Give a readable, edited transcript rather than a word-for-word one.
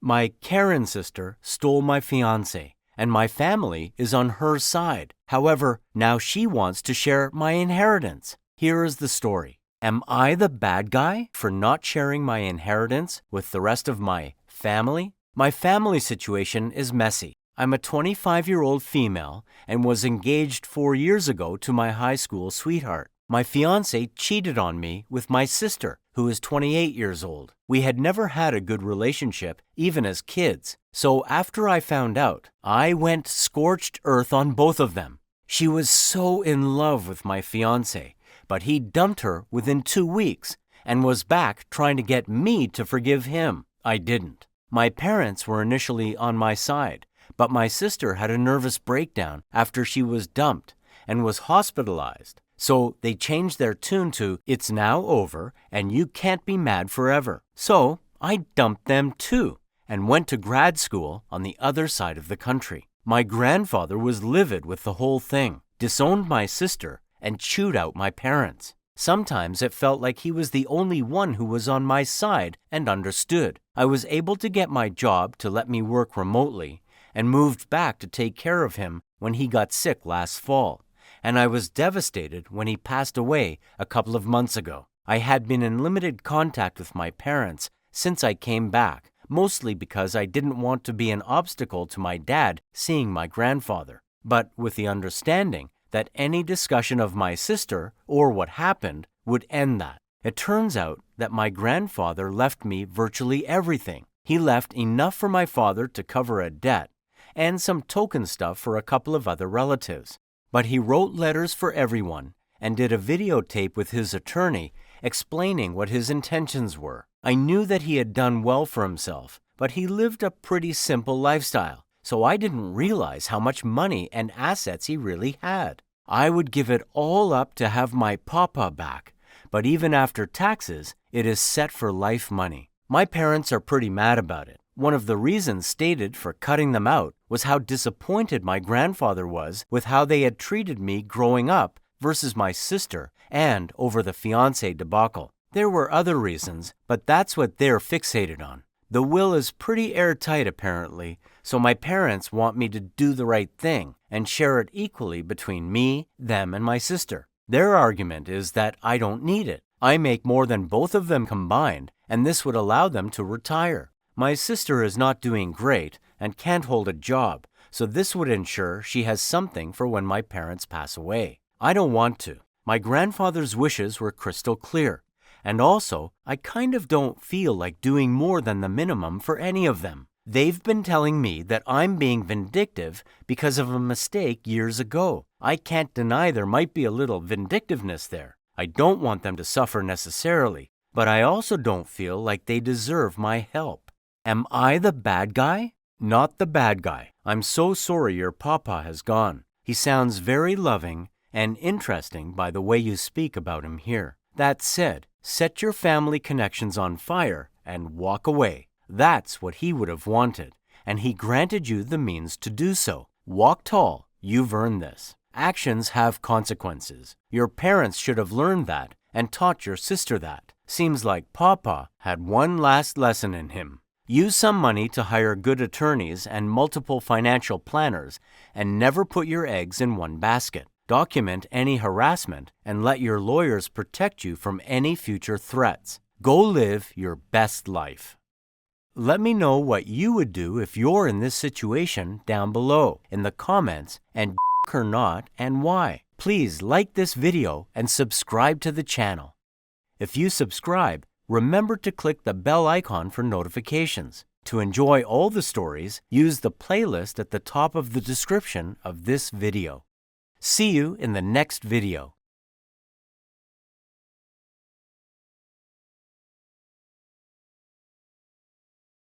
My Karen sister stole my fiancé, and my family is on her side. However, now she wants to share my inheritance. Here is the story. Am I the bad guy for not sharing my inheritance with the rest of my family? My family situation is messy. I'm a 25-year-old female and was engaged 4 years ago to my high school sweetheart. My fiancé cheated on me with my sister, who is 28 years old. We had never had a good relationship, even as kids. So after I found out, I went scorched earth on both of them. She was so in love with my fiancé, but he dumped her within 2 weeks and was back trying to get me to forgive him. I didn't. My parents were initially on my side, but my sister had a nervous breakdown after she was dumped and was hospitalized. So they changed their tune to, "It's now over and you can't be mad forever." So I dumped them too and went to grad school on the other side of the country. My grandfather was livid with the whole thing, disowned my sister, and chewed out my parents. Sometimes it felt like he was the only one who was on my side and understood. I was able to get my job to let me work remotely and moved back to take care of him when he got sick last fall. And I was devastated when he passed away a couple of months ago. I had been in limited contact with my parents since I came back, mostly because I didn't want to be an obstacle to my dad seeing my grandfather, but with the understanding that any discussion of my sister or what happened would end that. It turns out that my grandfather left me virtually everything. He left enough for my father to cover a debt and some token stuff for a couple of other relatives. But he wrote letters for everyone and did a videotape with his attorney explaining what his intentions were. I knew that he had done well for himself, but he lived a pretty simple lifestyle, so I didn't realize how much money and assets he really had. I would give it all up to have my papa back, but even after taxes, it is set for life money. My parents are pretty mad about it. One of the reasons stated for cutting them out was how disappointed my grandfather was with how they had treated me growing up versus my sister and over the fiancé debacle. There were other reasons, but that's what they're fixated on. The will is pretty airtight apparently, so my parents want me to do the right thing and share it equally between me, them, and my sister. Their argument is that I don't need it. I make more than both of them combined, and this would allow them to retire. My sister is not doing great and can't hold a job, so this would ensure she has something for when my parents pass away. I don't want to. My grandfather's wishes were crystal clear, and also I kind of don't feel like doing more than the minimum for any of them. They've been telling me that I'm being vindictive because of a mistake years ago. I can't deny there might be a little vindictiveness there. I don't want them to suffer necessarily, but I also don't feel like they deserve my help. Am I the bad guy? Not the bad guy. I'm so sorry your papa has gone. He sounds very loving and interesting by the way you speak about him here. That said, set your family connections on fire and walk away. That's what he would have wanted, and he granted you the means to do so. Walk tall. You've earned this. Actions have consequences. Your parents should have learned that and taught your sister that. Seems like Papa had one last lesson in him. Use some money to hire good attorneys and multiple financial planners, and never put your eggs in one basket. Document any harassment and let your lawyers protect you from any future threats. Go live your best life. Let me know what you would do if you're in this situation down below in the comments, and or not, and why. Please like this video and subscribe to the channel. If you subscribe, remember to click the bell icon for notifications. To enjoy all the stories, use the playlist at the top of the description of this video. See you in the next video.